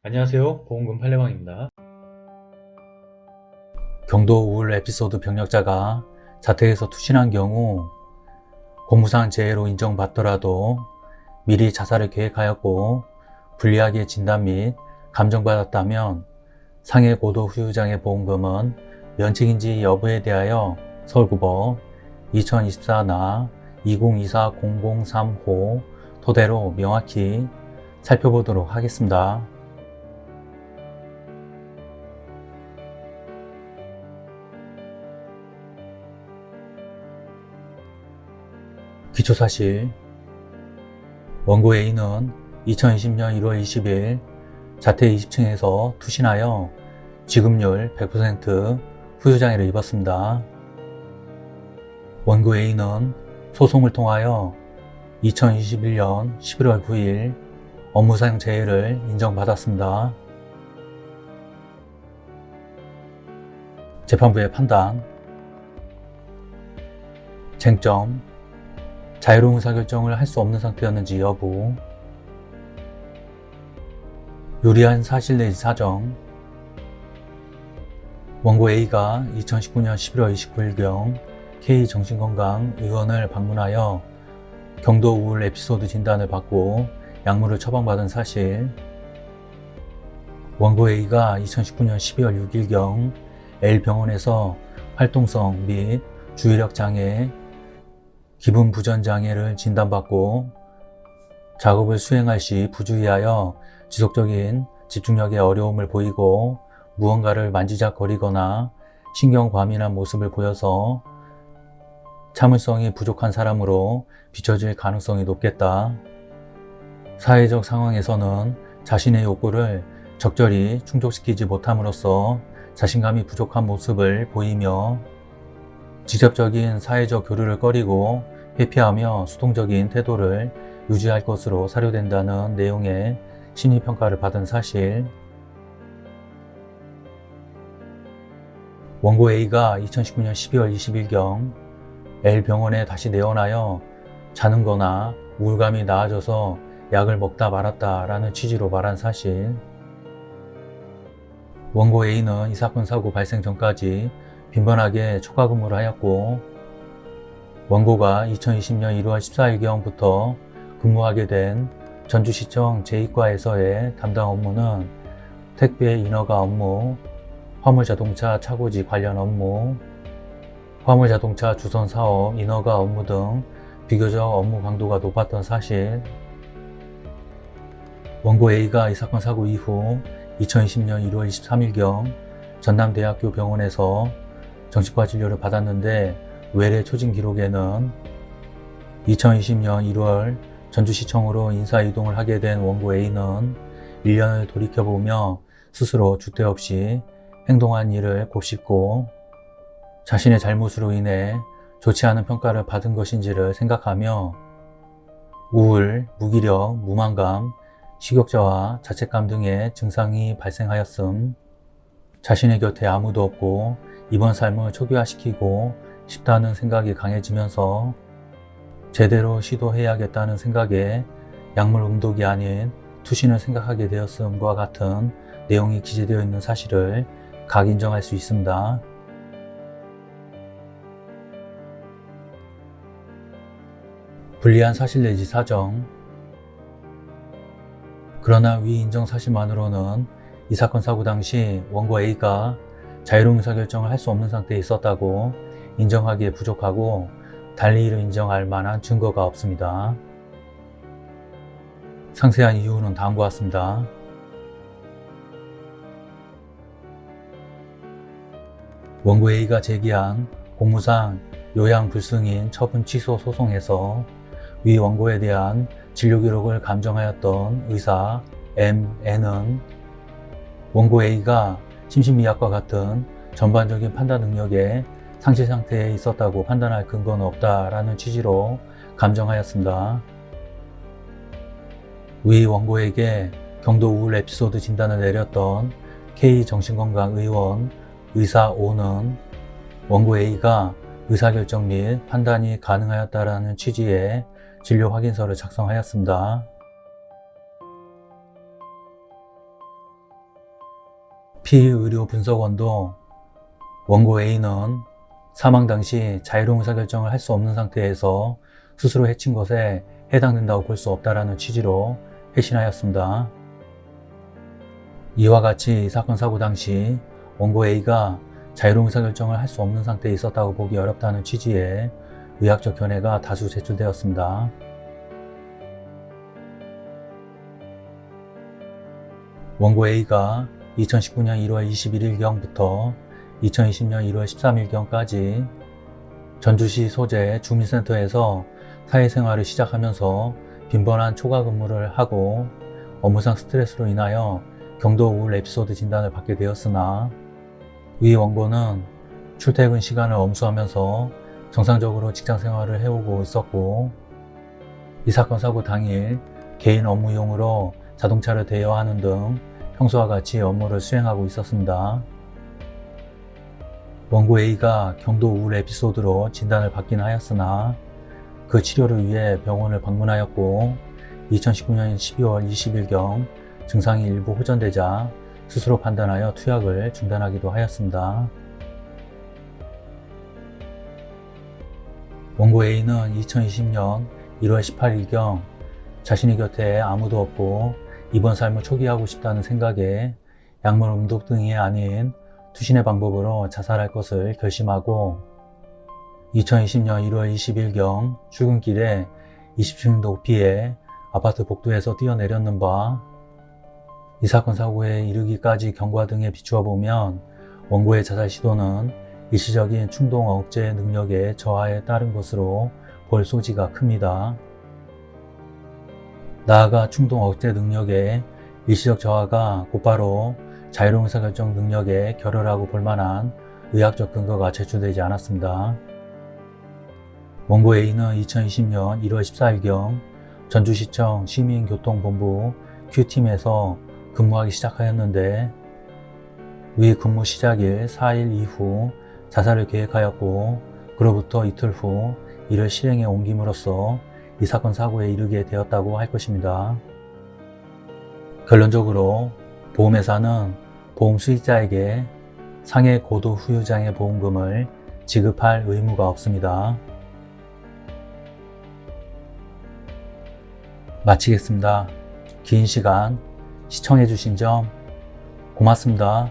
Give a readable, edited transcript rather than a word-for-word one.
안녕하세요. 보험금 팔례방입니다. 경도 우울 에피소드 병력자가 자택에서 투신한 경우 공무상 재해로 인정받더라도 미리 자살을 계획하였고 불리하게 진단 및 감정받았다면 상해 고도 후유장애 보험금은 면책인지 여부에 대하여 서울고법 2024나 2024-003호 토대로 명확히 살펴보도록 하겠습니다. 기초사실: 원고 A는 2020년 1월 20일 자택 20층에서 투신하여 지급률 100% 후유장애를 입었습니다. 원고 A는 소송을 통하여 2021년 11월 9일 업무상 재해를 인정받았습니다. 재판부의 판단: 쟁점: 자유로운 의사결정을 할 수 없는 상태였는지 여부, 유리한 사실 내지 사정. 원고 A가 2019년 11월 29일경 K정신건강의원을 방문하여 경도 우울 에피소드 진단을 받고 약물을 처방받은 사실, 원고 A가 2019년 12월 6일경 L병원에서 활동성 및 주의력 장애, 기분 부전 장애를 진단받고 작업을 수행할 시 부주의하여 지속적인 집중력에 어려움을 보이고 무언가를 만지작거리거나 신경 과민한 모습을 보여서 참을성이 부족한 사람으로 비춰질 가능성이 높겠다. 사회적 상황에서는 자신의 욕구를 적절히 충족시키지 못함으로써 자신감이 부족한 모습을 보이며 직접적인 사회적 교류를 꺼리고 회피하며 수동적인 태도를 유지할 것으로 사료된다는 내용의 심리평가를 받은 사실, 원고 A가 2019년 12월 20일경 L병원에 다시 내원하여 자는 거나 우울감이 나아져서 약을 먹다 말았다 라는 취지로 말한 사실, 원고 A는 이 사건 사고 발생 전까지 빈번하게 초과 근무를 하였고 원고가 2020년 1월 14일경부터 근무하게 된 전주시청 제2과에서의 담당 업무는 택배 인허가 업무, 화물자동차 차고지 관련 업무, 화물자동차 주선 사업 인허가 업무 등 비교적 업무 강도가 높았던 사실, 원고 A가 이 사건 사고 이후 2020년 1월 23일경 전남대학교 병원에서 정신과 진료를 받았는데 외래 초진 기록에는 2020년 1월 전주시청으로 인사이동을 하게 된 원고 A는 1년을 돌이켜보며 스스로 주대 없이 행동한 일을 곱씹고 자신의 잘못으로 인해 좋지 않은 평가를 받은 것인지를 생각하며 우울, 무기력, 무만감, 식욕저하, 자책감 등의 증상이 발생하였음, 자신의 곁에 아무도 없고 이번 삶을 초기화시키고 싶다는 생각이 강해지면서 제대로 시도해야겠다는 생각에 약물 음독이 아닌 투신을 생각하게 되었음과 같은 내용이 기재되어 있는 사실을 각인정할 수 있습니다. 불리한 사실 내지 사정: 그러나 위 인정 사실만으로는 이 사건 사고 당시 원고 A가 자유로운 의사결정을 할 수 없는 상태에 있었다고 인정하기에 부족하고 달리 이를 인정할 만한 증거가 없습니다. 상세한 이유는 다음과 같습니다. 원고 A가 제기한 공무상 요양불승인 처분 취소 소송에서 위 원고에 대한 진료 기록을 감정하였던 의사 M.N은 원고 A가 심신미약과 같은 전반적인 판단 능력에 상실 상태에 있었다고 판단할 근거는 없다라는 취지로 감정하였습니다. 위 원고에게 경도 우울 에피소드 진단을 내렸던 K정신건강의원 의사 O는 원고 A가 의사결정 및 판단이 가능하였다라는 취지의 진료 확인서를 작성하였습니다. 피의료분석원도 원고 A는 사망 당시 자유로운 의사결정을 할 수 없는 상태에서 스스로 해친 것에 해당된다고 볼 수 없다라는 취지로 회신하였습니다. 이와 같이 이 사건 사고 당시 원고 A가 자유로운 의사결정을 할 수 없는 상태에 있었다고 보기 어렵다는 취지의 의학적 견해가 다수 제출되었습니다. 원고 A가 2019년 1월 21일경부터 2020년 1월 13일경까지 전주시 소재 주민센터에서 사회생활을 시작하면서 빈번한 초과 근무를 하고 업무상 스트레스로 인하여 경도 우울 에피소드 진단을 받게 되었으나 위 원고는 출퇴근 시간을 엄수하면서 정상적으로 직장 생활을 해오고 있었고 이 사건 사고 당일 개인 업무용으로 자동차를 대여하는 등 평소와 같이 업무를 수행하고 있었습니다. 원고 A가 경도 우울 에피소드로 진단을 받긴 하였으나 그 치료를 위해 병원을 방문하였고 2019년 12월 20일경 증상이 일부 호전되자 스스로 판단하여 투약을 중단하기도 하였습니다. 원고 A는 2020년 1월 18일경 자신의 곁에 아무도 없고 이번 삶을 초기하고 싶다는 생각에 약물 음독 등이 아닌 투신의 방법으로 자살할 것을 결심하고 2020년 1월 20일경 출근길에 20층 높이의 아파트 복도에서 뛰어내렸는 바 이 사건 사고에 이르기까지 경과 등에 비추어 보면 원고의 자살 시도는 일시적인 충동 억제 능력의 저하에 따른 것으로 볼 소지가 큽니다. 나아가 충동 억제 능력의 일시적 저하가 곧바로 자유로운 의사결정 능력에 결여라고 볼 만한 의학적 근거가 제출되지 않았습니다. 원고 A는 2020년 1월 14일경 전주시청 시민교통본부 Q팀에서 근무하기 시작하였는데 위 근무 시작일 4일 이후 자살을 계획하였고 그로부터 이틀 후 이를 실행에 옮김으로써 이 사건 사고에 이르게 되었다고 할 것입니다. 결론적으로 보험회사는 보험 수익자에게 상해 고도 후유장애 보험금을 지급할 의무가 없습니다. 마치겠습니다. 긴 시간 시청해주신 점 고맙습니다.